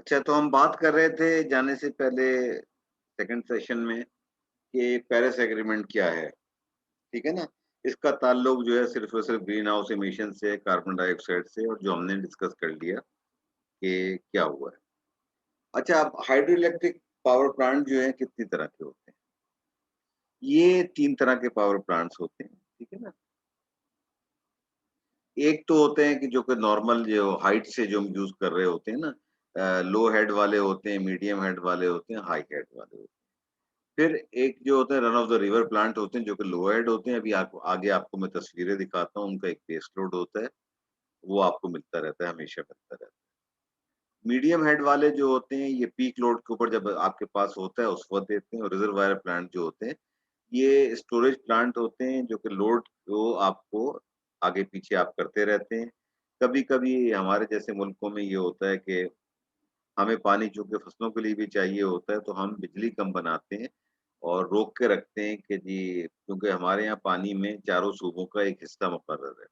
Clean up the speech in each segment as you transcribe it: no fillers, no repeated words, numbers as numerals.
अच्छा, तो हम बात कर रहे थे जाने से पहले सेकंड सेशन में कि पेरिस एग्रीमेंट क्या है, ठीक है ना? इसका ताल्लुक जो है सिर्फ़ और सिर्फ़ ग्रीन हाउस इमिशन से, कार्बन डाइऑक्साइड से, और जो हमने डिस्कस कर लिया कि क्या हुआ है। अच्छा, अब हाइड्रो इलेक्ट्रिक पावर प्लांट जो है कितनी तरह के होते हैं? ये 3 तरह के पावर प्लांट्स होते हैं, ठीक है ना? एक तो होते हैं कि जो कि नॉर्मल जो हाइट से जो हम यूज़ कर रहे होते हैं ना, लो हेड वाले होते हैं, मीडियम हेड वाले होते हैं, हाई हेड वाले होते हैं। फिर एक जो होता है run of the river plant होते हैं जो कि लो हेड होते हैं। अभी आपको आगे आपको मैं तस्वीरें दिखाता हूँ, उनका एक बेस लोड होता है, वो आपको मिलता रहता है, हमेशा मिलता रहता है। मीडियम हेड वाले जो होते हैं ये पीक लोड के ऊपर जब आपके पास होता है उस वक़्त देते हैं, और रिजर्वायर प्लांट जो होते हैं, ये स्टोरेज प्लांट होते हैं जो कि लोड को आपको आगे-पीछे आप करते रहते हैं। कभी-कभी हमारे जैसे मुल्कों में ये होता है कि हमें पानी चूँकि फसलों के लिए भी चाहिए होता है, तो हम बिजली कम बनाते हैं और रोक के रखते हैं कि जी, क्योंकि हमारे यहाँ पानी में चारों सूबों का एक हिस्सा मुकर्रर है।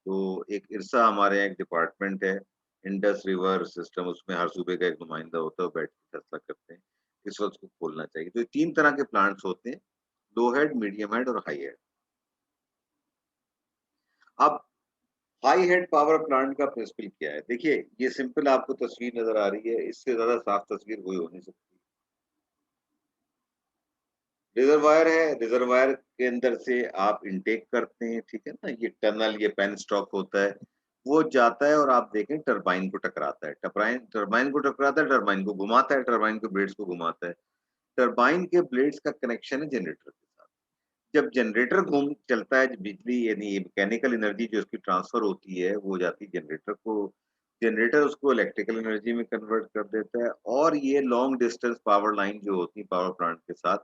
तो एक इरसा हमारे यहाँ एक डिपार्टमेंट है, इंडस रिवर सिस्टम, उसमें हर सूबे का एक नुमाइंदा होता है, वो बैठ के फैसला करते हैं, किस वक़्त उसको खोलना चाहिए। तो ये 3 तरह के प्लांट्स होते हैं, लो हेड, मीडियम हेड और हाई हेड। अब हाई हेड पावर प्लांट का प्रिंसिपल क्या है? देखिए, ये सिंपल आपको तस्वीर नज़र आ रही है, इससे ज़्यादा साफ तस्वीर कोई हो नहीं सकती। रिज़र्वायर है, रिज़र्वायर के अंदर से आप इनटेक करते हैं, ठीक है ना? ये टनल, ये पेन स्टॉक होता है, वो जाता है और आप देखें टरबाइन को टकराता है। टरबाइन टरबाइन को टकराता है, टरबाइन को घुमाता है, टरबाइन के ब्लेड्स को घुमाता है। टरबाइन के ब्लेड्स का कनेक्शन है जनरेटर के साथ। जब जनरेटर घूम चलता है, बिजली यानी ये मैकेनिकल एनर्जी जो उसकी ट्रांसफर होती है, वो जाती है जनरेटर को। जनरेटर उसको इलेक्ट्रिकल एनर्जी में कन्वर्ट कर देता है, और ये लॉन्ग डिस्टेंस पावर लाइन जो होती है पावर प्लांट के साथ,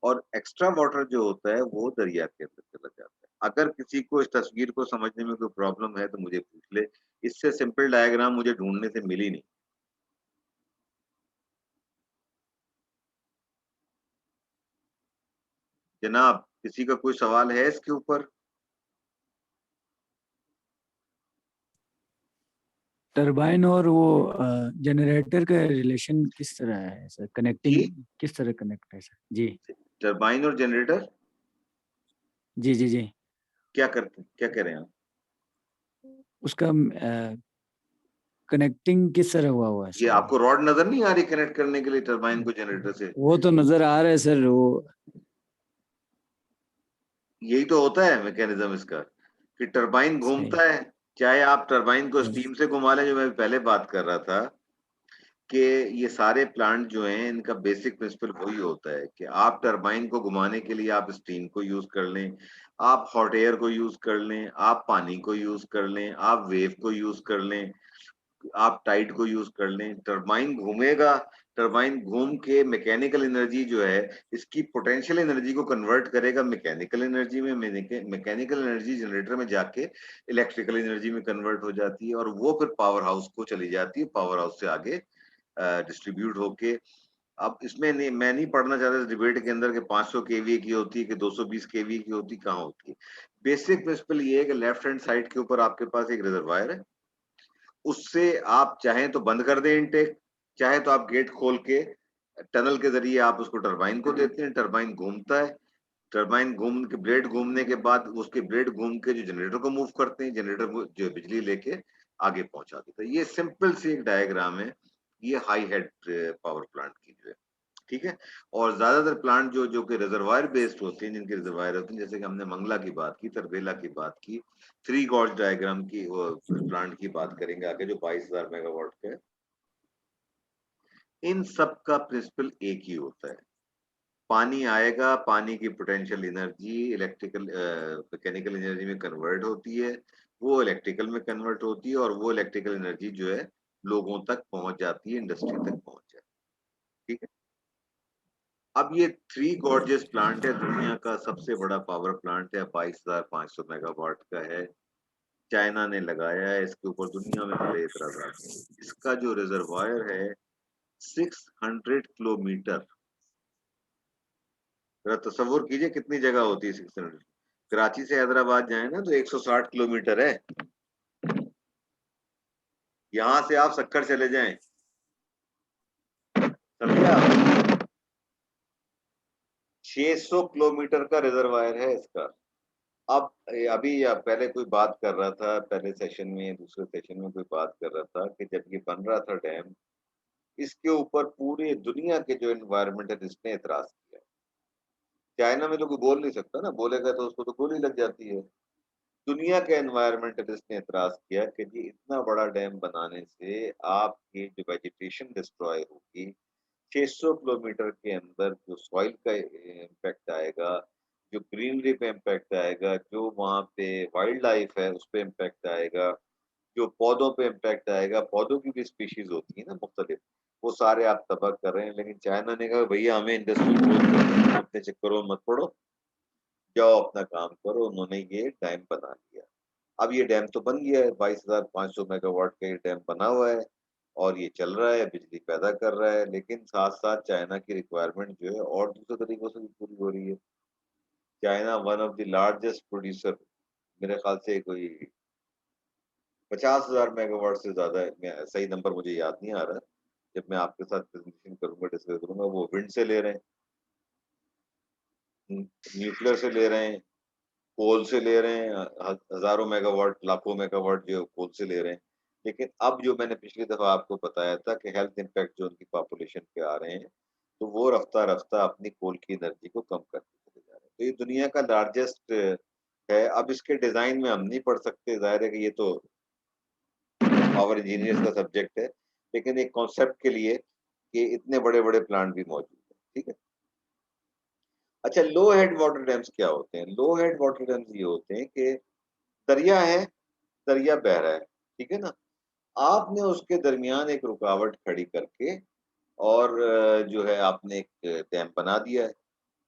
और एक्स्ट्रा वाटर जो होता है वो दरिया के अंदर चला जाता है। अगर किसी को इस तस्वीर को समझने में कोई प्रॉब्लम है तो मुझे पूछ ले। इससे सिंपल डायग्राम मुझे ढूँढने से मिली नहीं। जनाब, किसी का कोई सवाल है इसके ऊपर? टरबाइन और वो जनरेटर का रिलेशन किस तरह है सर? जी, कनेक्टिंग किस तरह कनेक्ट है सर? जी टरबाइन और जनरेटर जी जी जी। क्या कह रहे हैं आप? उसका कनेक्टिंग किस तरह हुआ है ये सर? आपको रॉड नज़र नहीं आ रही कनेक्ट करने के लिए टरबाइन को जनरेटर से? वो तो नजर आ रहा है सर वो। यही तो होता है मैकेनिज्म इसका, कि टरबाइन सही घूमता है, चाहे आप टरबाइन को सही। स्टीम से घुमा लें, जो मैं पहले बात कर रहा था, कि ये सारे प्लांट जो हैं इनका बेसिक प्रिंसिपल वही होता है कि आप टरबाइन को घुमाने के लिए आप स्टीम को यूज कर लें, आप हॉट एयर को यूज कर लें, आप पानी को यूज कर लें, आप वेव को यूज कर लें, आप टाइड को यूज कर लें, टरबाइन घूमेगा। टरबाइन घूम के मैकेनिकल एनर्जी जो है, इसकी पोटेंशियल एनर्जी को कन्वर्ट करेगा मैकेनिकल एनर्जी में। मैकेनिकल एनर्जी जनरेटर में जाके इलेक्ट्रिकल एनर्जी में कन्वर्ट हो जाती है, और वो फिर पावर हाउस को चली जाती है, पावर हाउस से आगे डिस्ट्रीब्यूट होके। अब इसमें नहीं, मैं नहीं पढ़ना चाहता इस डिबेट के अंदर कि 500 केवीए की होती है कि 220 केवीए की होती है, कहाँ होती है। बेसिक प्रिंसिपल ये है कि लेफ्ट हैंड साइड के ऊपर आपके पास एक रिजर्वायर है, उससे आप चाहें तो बंद कर दें इनटेक, चाहे तो आप गेट खोल के टनल के जरिए आप उसको टरबाइन को देते हैं, टरबाइन घूमता है। टरबाइन घूम के ब्लेड घूमने के बाद उसके ब्लेड घूम के जो जनरेटर को मूव करते हैं, जनरेटर को जो बिजली लेके आगे पहुंचा देता है। ये सिंपल सी एक डायग्राम है, ये हाई हेड पावर प्लांट की जो है, ठीक है। और ज्यादातर प्लांट जो जो कि रिजर्वायर बेस्ड होते हैं, जिनके रिजर्वायर होते हैं, जैसे कि हमने मंगला की बात की, तरबेला की बात की, थ्री गॉर्ज डायग्राम की प्लांट की बात करेंगे आगे, जो 22,000 मेगावाट का है। इन सब का प्रिंसिपल एक ही होता है। पानी आएगा, पानी की potential energy electrical mechanical energy में कन्वर्ट होती है, वो इलेक्ट्रिकल में कन्वर्ट होती है, और वो इलेक्ट्रिकल एनर्जी जो है लोगों तक पहुंच जाती है, इंडस्ट्री तक पहुंच जाती है, ठीक है। अब ये थ्री गॉर्जेस प्लांट है, दुनिया का सबसे बड़ा पावर प्लांट है, 22,500 मेगावाट का है। चाइना ने लगाया है, इसके ऊपर दुनिया में बड़े एतराजात हैं। इसका जो रिजर्वायर है 600 किलोमीटर, जरा तसव्वुर कीजिए कितनी जगह होती है 600। कराची से हैदराबाद जाए ना तो 160 किलोमीटर है। यहाँ से आप सक्कर चले जाएं क्या 600 किलोमीटर का रिजर्वायर है इसका। अब अभी या पहले कोई बात कर रहा था, पहले सेशन में, दूसरे सेशन में कोई बात कर रहा था कि जब ये बन रहा था डैम, इसके ऊपर पूरी दुनिया के जो एनवायरमेंटलिस्ट ने एतराज किया। चाइना में तो कोई बोल नहीं सकता ना, बोलेगा तो उसको तो गोली लग जाती है। दुनिया के एनवायरमेंटलिस्ट ने एतराज किया कि जी इतना बड़ा डैम बनाने से आपकी जो वेजिटेशन डिस्ट्रॉय होगी, 600 किलोमीटर के अंदर जो सॉइल का इम्पैक्ट आएगा, जो ग्रीनरी पे इम्पैक्ट आएगा, जो वहाँ पे वाइल्ड लाइफ है उस पे इम्पैक्ट आएगा, जो पौधों पे इम्पैक्ट आएगा, पौधों की भी स्पीशीज होती है ना मुख्तलिफ, वो सारे आप तबाह कर रहे हैं। लेकिन चाइना ने कहा भैया हमें इंडस्ट्रियल ग्रोथ करनी है, अपने चक्करों में मत पड़ो, जाओ अपना काम करो। उन्होंने ये डैम बना लिया। अब ये डैम तो बन गया है, 22,500 मेगावाट का ये डैम बना हुआ है और ये चल रहा है, बिजली पैदा कर रहा है, लेकिन साथ-साथ चाइना की रिक्वायरमेंट जो है और दूसरे तरीकों से भी पूरी हो रही है। China one of the largest producer, मेरे ख्याल से कोई 50,000 मेगावाट से ज़्यादा है, मैं सही नंबर मुझे याद नहीं आ रहा। जब मैं आपके साथ प्रेज़ेंटेशन करूँगा, डिस्कस करूँगा, वो विंड से ले रहे हैं, न्यूक्लियर से ले रहे हैं, कोल से ले रहे हैं, हज़ारों मेगावाट, लाखों मेगावाट जो कोल से ले रहे हैं। लेकिन अब जो मैंने पिछली दफ़ा आपको बताया था कि हेल्थ इम्पैक्ट जो उनकी पॉपुलेशन पे आ रहे हैं, तो वो रफ्ता-रफ्ता अपनी कोल की एनर्जी को कम करते चले जा रहे हैं। तो ये दुनिया का लार्जेस्ट है। अब इसके डिज़ाइन में हम नहीं पढ़ सकते, ज़ाहिर है कि ये तो पावर इंजीनियर्स का सब्जेक्ट है, लेकिन एक कॉन्सेप्ट के लिए कि इतने बड़े-बड़े प्लांट भी मौजूद हैं, ठीक है? अच्छा, लो हेड वाटर डैम्स क्या होते हैं? लो हेड वाटर डैम्स ये होते हैं कि दरिया है, दरिया बह रहा है, ठीक है ना? आपने उसके दरमियान एक रुकावट खड़ी करके और जो है आपने एक डैम बना दिया है।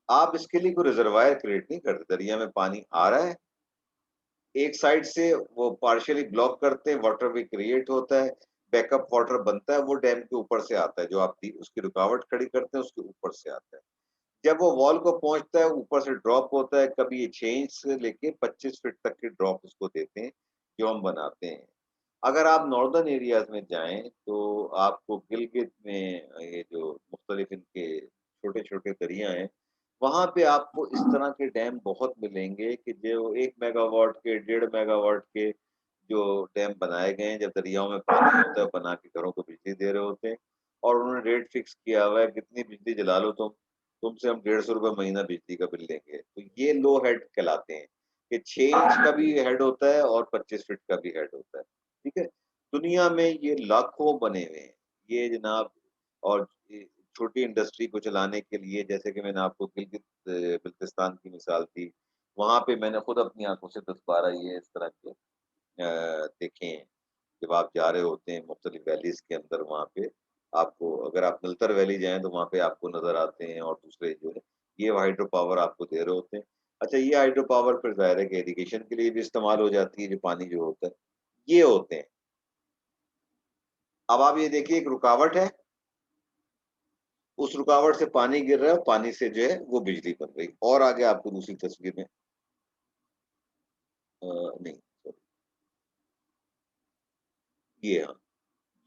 आप इसके लिए कोई रिजर्वायर क्रिएट नहीं करते, दरिया में पानी आ रहा है, एक साइड से वो पार्शियली ब्लॉक करते हैं, वाटर वे क्रिएट होता है, बैकअप वाटर बनता है, वो डैम के ऊपर से आता है, जो आप दी उसकी रुकावट खड़ी करते हैं, उसके ऊपर से आता है। जब वो वॉल को पहुँचता है, ऊपर से ड्रॉप होता है, कभी ये 6 इंच से लेके 25 फीट तक की ड्रॉप उसको देते हैं, जो हम बनाते हैं। अगर आप नॉर्दर्न एरियाज़ में जाएँ, तो आपको गिलगित में ये जो मुख्तलिफ इनके छोटे-छोटे दरिया हैं, वहाँ पे आपको इस तरह के डैम बहुत मिलेंगे कि जो 1 मेगावाट के, 1.5 मेगावाट के जो डैम बनाए गए हैं, जब दरियाओं में पानी होता है, बना के घरों को बिजली दे रहे होते हैं और उन्होंने रेट फिक्स किया हुआ है, कितनी बिजली जला लो तुम, तुमसे हम ₹150 महीना बिजली का बिल लेंगे। तो ये लो हेड कहलाते हैं कि 6 इंच का भी हेड होता है और 25 फीट का भी हेड होता है। ठीक है? दुनिया में ये लाखों बने हुए हैं। ये जनाब और ये छोटी इंडस्ट्री को चलाने के लिए, जैसे कि मैंने आपको गिलगित बिल्तिस्तान की मिसाल दी, वहाँ पे मैंने खुद अपनी आँखों से 10-12 ये इस तरह के देखे हैं। जब आप जा रहे होते हैं मुख्तलिफ वैलीज़ के अंदर, वहाँ पे आपको, अगर आप नलतर वैली जाएँ तो वहाँ पे आपको नज़र आते हैं और दूसरे जो है, ये हाइड्रो पावर आपको दे रहे होते हैं। अच्छा, ये हाइड्रो पावर फिर ज़ाहिर है कि इरिगेशन के लिए भी इस्तेमाल हो जाती है, जो पानी जो होता है, ये होते हैं। अब आप ये देखिए, एक रुकावट है, उस रुकावट से पानी गिर रहा है और पानी से जो है वो बिजली बन रही है। और आगे आपको दूसरी तस्वीर में नहीं, सॉरी, ये हाँ।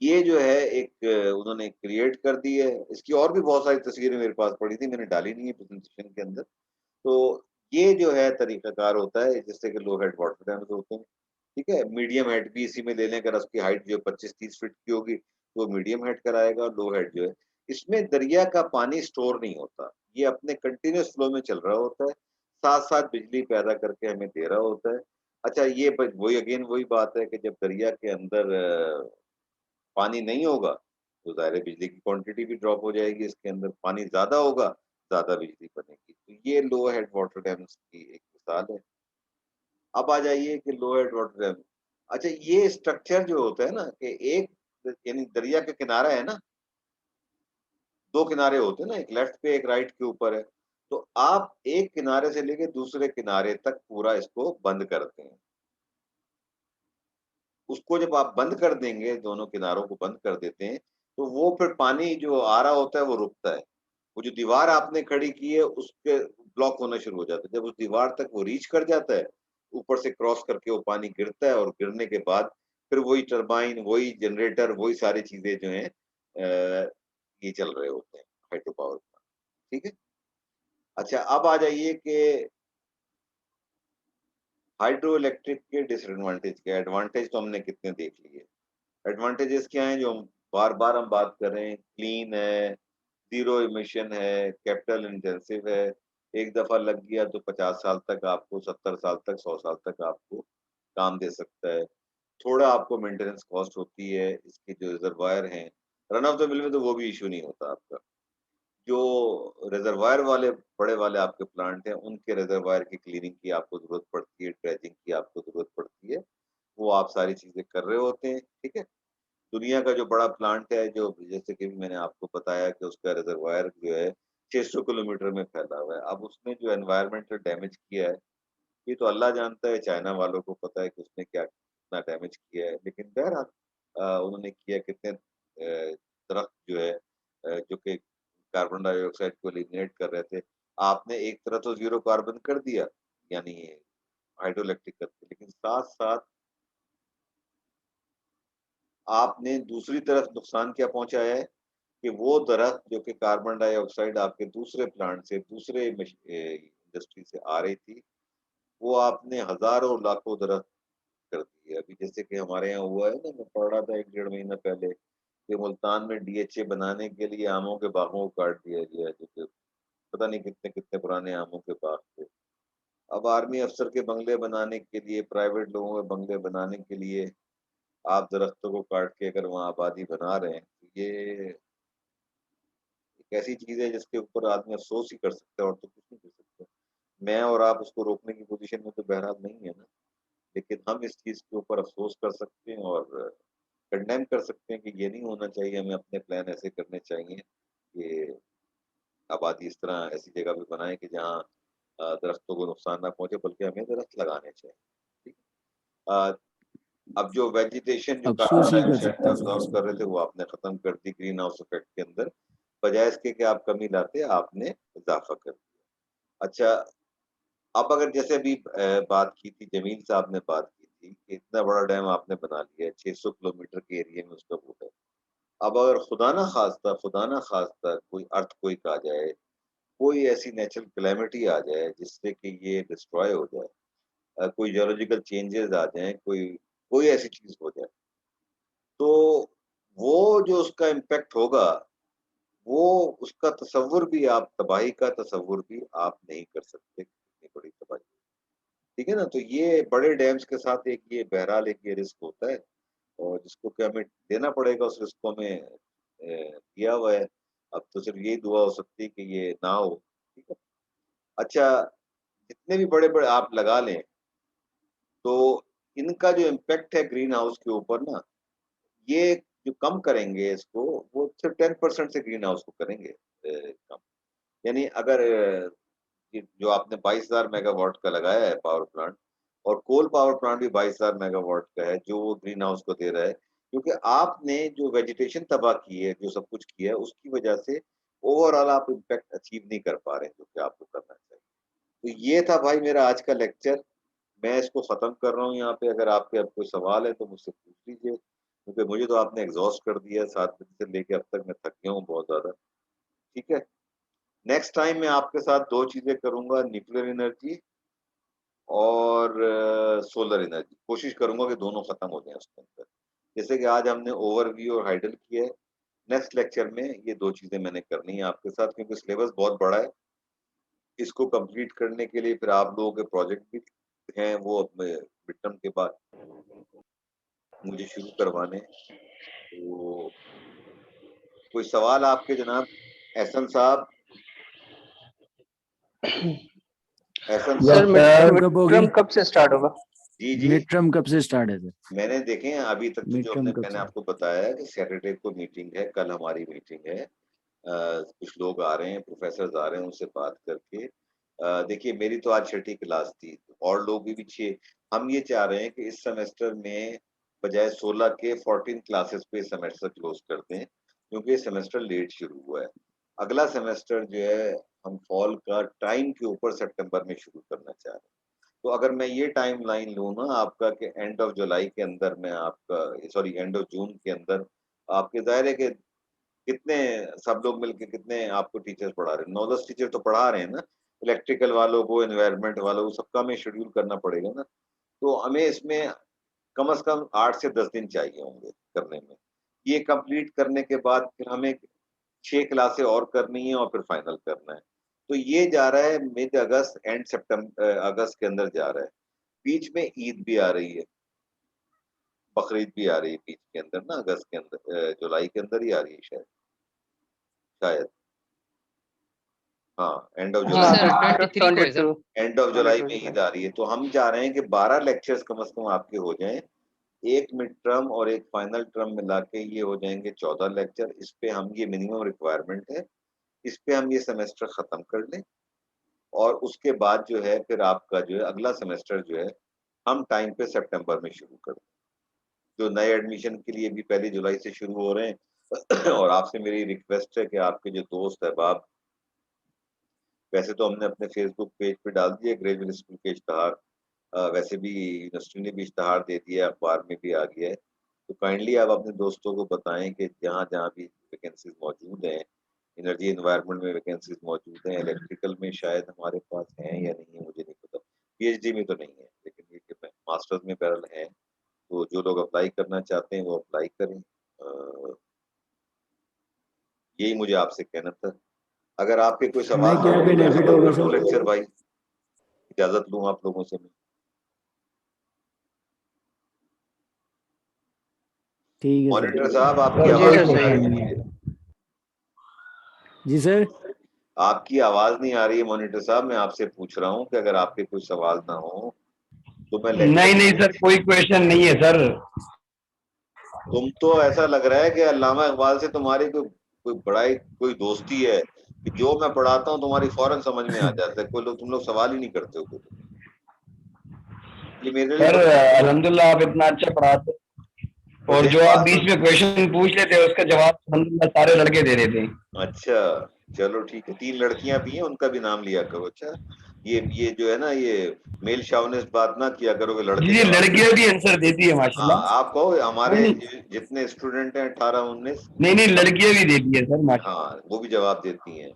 ये जो है एक उन्होंने क्रिएट कर दी है। इसकी और भी बहुत सारी तस्वीरें मेरे पास पड़ी थी, मैंने डाली नहीं है प्रेज़ेंटेशन के अंदर। तो ये जो है तरीकाकार होता है, जिससे कि लो हेड वाटर डैम्स होते हैं, ठीक है? मीडियम हेड भी इसी में ले लें, अगर उसकी हाइट जो है 25-30 फीट की होगी, तो मीडियम हेड कराएगा, और लो हेड जो है, इसमें दरिया का पानी स्टोर नहीं होता। ये अपने कंटीन्यूअस फ्लो में चल रहा होता है, साथ-साथ बिजली पैदा करके हमें दे रहा होता है। अच्छा, ये ब वही अगेन वही बात है कि जब दरिया के अंदर पानी नहीं होगा, तो ज़ाहिर है बिजली की क्वांटिटी भी ड्रॉप हो जाएगी इसके अंदर, पानी ज़्यादा होगा, ज़्यादा बिजली बनेगी। तो ये लो हेड वाटर डैम्स की एक मिसाल है। अब आ जाइए कि लो हेड वाटर डैम। अच्छा, ये स्ट्रक्चर जो होता है ना कि एक यानी दरिया का किनारा है ना, 2 किनारे होते हैं ना, एक लेफ्ट पे, एक राइट के ऊपर है। तो आप एक किनारे से लेके दूसरे किनारे तक पूरा इसको बंद करते हैं। उसको जब आप बंद कर देंगे, दोनों किनारों को बंद कर देते हैं, तो वो फिर पानी जो आ रहा होता है वो रुकता है। वो जो दीवार आपने खड़ी की है उसके ब्लॉक होना शुरू हो जाता है। जब उस दीवार तक वो रीच कर जाता है, ऊपर से क्रॉस करके वो पानी गिरता है और गिरने के बाद फिर वही टरबाइन, वही जनरेटर, वही सारी चीज़ें जो हैं ये चल रहे होते हैं। Hydro power plant. ठीक है। अच्छा, अब आ जाइए कि हाइड्रो इलेक्ट्रिक के डिसएडवांटेज क्या है। एडवांटेज तो हमने कितने देख लिए। एडवांटेजेस क्या हैं जो बार बार हम बात कर रहे हैं? क्लीन है, जीरो इमिशन है, कैपिटल इंटेंसिव है, एक दफा लग गया तो 50 साल तक आपको, 70 साल तक, 100 साल तक आपको काम दे सकता है। थोड़ा आपको मेंटेनेंस कॉस्ट होती है, इसके जो रिजर्वायर हैं, रन ऑफ द मिल में तो वो भी इशू नहीं होता आपका। जो रिजर्वायर वाले बड़े वाले आपके प्लांट हैं, उनके रिजर्वायर की क्लीनिंग की आपको जरूरत पड़ती है, ड्रेजिंग की आपको जरूरत पड़ती है, वो आप सारी चीजें कर रहे होते हैं। ठीक है। दुनिया का जो बड़ा प्लांट है, जो जैसे कि मैंने आपको बताया कि उसका रिजर्वायर जो है 600 किलोमीटर में फैला हुआ है। अब उसने जो एनवायरमेंटल डैमेज किया है, ये तो अल्लाह जानता है, चाइना वालों को पता है कि उसने क्या कितना डैमेज किया है। लेकिन बहरहाल उन्होंने किया कितने दरख्त जो है जो कि कार्बन डाइऑक्साइड को एलिमिनेट कर रहे थे, आपने एक तरह तो ज़ीरो कार्बन कर दिया, यानी हाइड्रो इलेक्ट्रिक करके, लेकिन साथ-साथ आपने दूसरी तरफ नुकसान क्या पहुँचाया है कि वो दरख्त जो कि कार्बन डाइऑक्साइड आपके दूसरे प्लांट से, दूसरे इंडस्ट्री से आ रही थी, वो आपने हज़ारों लाखों दरख्त कर दिए। अभी जैसे कि हमारे यहाँ हुआ है ना, मैं पढ़ रहा था 1 डेढ़ महीना पहले कि मुल्तान में डीएचए बनाने के लिए आमों के बागों को काट दिया गया है, जो कि पता नहीं कितने-कितने पुराने आमों के बाग थे। अब आर्मी अफ़सर के बंगले बनाने के लिए, प्राइवेट लोगों के बंगले बनाने के लिए आप दरख्तों को काट के अगर वहाँ आबादी बना रहे हैं, तो ये एक ऐसी चीज़ है जिसके ऊपर आदमी अफ़सोस ही कर सकता है और तो कुछ नहीं कर सकता। मैं और आप उसको रोकने की पोज़ीशन में तो बहरहाल नहीं है ना, लेकिन हम इस चीज़ के ऊपर अफ़सोस कर सकते हैं और कंडेम कर सकते हैं कि ये नहीं होना चाहिए, हमें अपने प्लान ऐसे करने चाहिए कि आबादी इस तरह ऐसी जगह पे बनाएँ कि जहाँ दरख्तों को नुकसान ना पहुँचे, बल्कि हमें दरख्त लगाने चाहिए। ठीक है। अब जो वेजिटेशन जो कार्बन अफ़सोस ही कर डाइऑक्साइड सकते हैं सर अब्ज़ॉर्ब कर रहे थे, वो आपने खत्म कर दी ग्रीन हाउस इफ़ेक्ट के अंदर। बजाय इसके कि आप कमी लाते, आपने इज़ाफ़ा कर दिया। अच्छा, अब अगर जैसे अभी बात की थी, जमील साहब ने बात की थी कि इतना बड़ा डैम आपने बना लिया है, 600 किलोमीटर के एरिया में उसका वो है। अब अगर खुदा ना ख़ास्ता कोई अर्थक्वेक आ जाए, कोई ऐसी नेचुरल कैलेमिटी आ जाए जिससे कि ये डिस्ट्रॉय हो जाए, कोई जियोलॉजिकल चेंजेज़ आ जाएँ, कोई कोई ऐसी चीज़ हो जाए, तो वो जो उसका इम्पैक्ट होगा, वो उसका तसव्वुर भी आप तबाही का तसव्वुर भी आप नहीं कर सकते, कितनी बड़ी तबाही। ठीक है ना? तो ये बड़े डैम्स के साथ एक ये बहरहाल एक ये रिस्क होता है और जिसको कि हमें देना पड़ेगा, उस रिस्क को हमें किया हुआ है। अब तो सिर्फ यही दुआ हो सकती है कि ये ना हो। ठीक है? अच्छा, जितने भी बड़े-बड़े आप लगा लें, तो इनका जो इम्पैक्ट है ग्रीन हाउस के ऊपर ना, ये जो कम करेंगे इसको, वो सिर्फ 10% से ग्रीन हाउस को करेंगे कम। यानी अगर ये जो आपने 22,000 मेगावाट का लगाया है पावर प्लांट और कोल पावर प्लांट भी 22,000 मेगावाट का है, जो वो ग्रीन हाउस को दे रहा है, क्योंकि आपने जो वेजिटेशन तबाह की है, जो सब कुछ किया है, उसकी वजह से ओवरऑल आप इम्पैक्ट अचीव नहीं कर पा रहे हैं, जो कि आपको करना चाहिए। तो ये था भाई मेरा आज का लेक्चर। मैं इसको खत्म कर रहा हूँ यहाँ पे। अगर आपके अब कोई सवाल है तो मुझसे पूछ लीजिए, क्योंकि मुझे तो आपने एग्जॉस्ट कर दिया है। 7 बजे से लेके अब तक मैं थक गया हूँ बहुत ज्यादा। ठीक है। नेक्स्ट टाइम मैं आपके साथ 2 चीजें करूंगा, न्यूक्लियर एनर्जी और सोलर एनर्जी। कोशिश करूंगा कि दोनों खत्म हो जाएं उसके अंदर। जैसे कि आज हमने ओवरव्यू और हाइडल किया है, नेक्स्ट लेक्चर में ये 2 चीजें मैंने करनी है आपके साथ, क्योंकि सिलेबस बहुत बड़ा है। इसको कंप्लीट करने के लिए फिर आप लोगों के प्रोजेक्ट भी हैं, वो अब मिड टर्म के बाद मुझे शुरू करवाने हैं। तो कोई सवाल आपके जनाब? एहसन साहब, एहसन सर साहब। मिड मिड टर्म मिड कब होगी? टर्म कब से स्टार्ट होगा? जी, जी। मिड टर्म कब से स्टार्ट है सर? मैंने देखे हैं अभी तक तो मिड जो टर्म हमने कब मैंने से? आपको बताया है कि सैटरडे को मीटिंग है, कल हमारी मीटिंग है। कुछ लोग आ रहे हैं, प्रोफेसर्स आ रहे हैं, उनसे बात करके देखिए मेरी तो आज छठी क्लास थी और लोग भी 6। हम ये चाह रहे हैं कि इस सेमेस्टर में बजाय 16 के 14 क्लासेस पे सेमेस्टर क्लोज कर दें, क्योंकि ये सेमेस्टर लेट शुरू हुआ है। अगला सेमेस्टर जो है हम फॉल का टाइम के ऊपर सितंबर में शुरू करना चाह रहे हैं। तो अगर मैं ये टाइमलाइन लूँ ना आपका कि एंड ऑफ जुलाई के अंदर मैं आपका, सॉरी एंड ऑफ जून के अंदर आपके, ज़ाहिर है कि कितने सब लोग मिलके कितने आपको टीचर्स पढ़ा रहे हैं? 9-10 टीचर तो पढ़ा रहे हैं ना, इलेक्ट्रिकल वालों को, एनवायरनमेंट वालों को, सबका हमें शेड्यूल करना पड़ेगा ना। तो हमें इसमें कम से कम 8 से 10 दिन चाहिए होंगे करने में। ये कंप्लीट करने के बाद फिर हमें 6 क्लासें और करनी है और फिर फाइनल करना है। तो ये जा रहा है मिड अगस्त, एंड अगस्त के अंदर जा रहा है। बीच में ईद भी आ रही है, बकरीद भी आ रही है बीच के अंदर ना, अगस्त के अंदर, जुलाई के अंदर ही आ रही है शायद, शायद। हाँ, एंड ऑफ जी जुलाई, सर, 23 को है सर। एंड ऑफ जुलाई में ईद आ रही है। तो हम चाह रहे हैं कि 12 लेक्चर्स कम से कम आपके हो जाएँ। एक मिड टर्म और एक फाइनल टर्म मिला के ये हो जाएँगे 14 लेक्चर। इस पे हम, ये मिनिमम रिक्वायरमेंट है। इस पे हम ये सेमेस्टर खत्म कर लें और उसके बाद जो है फिर आपका जो है अगला सेमेस्टर जो है हम टाइम पे सितंबर में शुरू कर दें। जो नए एडमिशन के लिए भी 1 जुलाई से शुरू हो रहे हैं और आपसे मेरी रिक्वेस्ट है कि आपके जो दोस्त अहबाब, वैसे तो हमने अपने फेसबुक पेज पे डाल दिया ग्रेजुएट स्कूल के इश्तहार, वैसे भी यूनिवर्सिटी ने भी इश्तहार दे दिया है, अखबार में भी आ गया है। तो काइंडली आप अपने दोस्तों को बताएं कि जहाँ-जहाँ भी वैकेंसीज मौजूद हैं, एनर्जी एनवायरनमेंट में वैकेंसीज मौजूद हैं, इलेक्ट्रिकल में शायद हमारे पास हैं या नहीं है मुझे नहीं पता। पीएचडी में तो नहीं है, लेकिन ये कि मास्टर्स में बहरहाल है। तो जो लोग अप्लाई करना चाहते हैं वो अप्लाई करें। यही मुझे आपसे कहना था। अगर आपके कोई सवाल हमें क्या हो तो मैं बेनिफिट खत्म होगा कर दूं सर? लेक्चर भाई, इजाजत लूं आप लोगों से मैं। ठीक है सर। मॉनिटर साहब आपकी जी आवाज सर, नहीं आ सही रही है। है मुझे। जी सर। आपकी आवाज नहीं आ रही है मॉनिटर साहब, मैं आपसे पूछ रहा हूँ कि अगर आपके कोई सवाल ना हो तो मैं नहीं नहीं लेक्चर। सर, कोई क्वेश्चन नहीं है सर। तुम तो ऐसा लग रहा है कि अल्लामा इकबाल से तुम्हारी कोई कोई बड़ा ही कोई दोस्ती है कि जो मैं पढ़ाता हूँ तुम्हारी फौरन समझ में आ जाता है, कोई लोग तुम लोग सवाल ही नहीं करते हो। ये मेरे लिए सर बड़ी अल्हम्दुलिल्लाह आप इतना अच्छा पढ़ाते, और मुझे जो आप बात बीच में क्वेश्चन पूछ लेते हैं उसका जवाब अल्हम्दुलिल्लाह सारे लड़के दे देते हैं। अच्छा, चलो ठीक है। 3 लड़कियां भी हैं, उनका भी नाम लिया करो। अच्छा, ये जो है ना, ये मेल शाउनिस्ट बात ना किया करो कि लड़के जी जी, जवाब लड़कियां भी आंसर देती है हाँ, माशाल्लाह। आप कहो हमारे नहीं जितने स्टूडेंट हैं 18-19, नहीं नहीं, सब लड़कियां भी देती है सर माशाल्लाह। हाँ, वो भी जवाब देती हैं।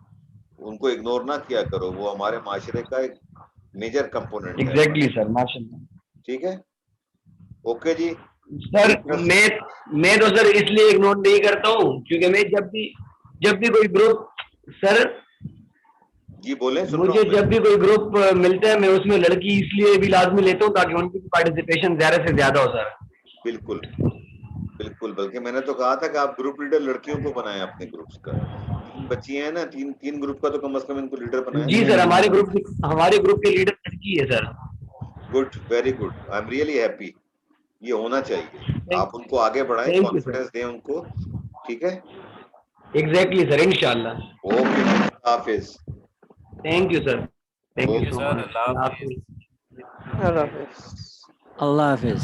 उनको इग्नोर ना किया करो, वो हमारे माशरे का एक मेजर कंपोनेंट है एग्जैक्टली हमारे। सर, माशाल्लाह। ठीक है, ओके जी। सर इस तरह से मैं तो सर इसलिए इग्नोर नहीं करता हूँ क्योंकि मैं जब भी कोई ग्रुप, सर जी बोलें, सुन रहा मुझे हूँ मैं। जब भी कोई ग्रुप मिलता है मैं उसमें लड़की इसलिए भी लाजमी लेता हूँ ताकि उनकी पार्टिसिपेशन ज्यादा से ज्यादा हो सर। बिल्कुल, बिल्कुल, बल्कि मैंने तो कहा था कि आप ग्रुप लीडर लड़कियों को बनाएं अपने ग्रुप्स का। 3 बच्चियां हैं ना, 3 ग्रुप का तो कम से कम इनको लीडर बनाएं जी ना। सर, हमारे ग्रुप के लीडर लड़की है sir. Good, very good, I am really happy. ये होना चाहिए। थैंक आप उनको आगे बढ़ाएं, थैंक यू सर। कॉन्फिडेंस दें उनको। ठीक है, एग्जैक्टली सर, इंशाल्लाह। Okay, Hafiz. Thank you sir, thank you okay so sir, much. Allah Hafiz. Allah Hafiz. Allah Hafiz.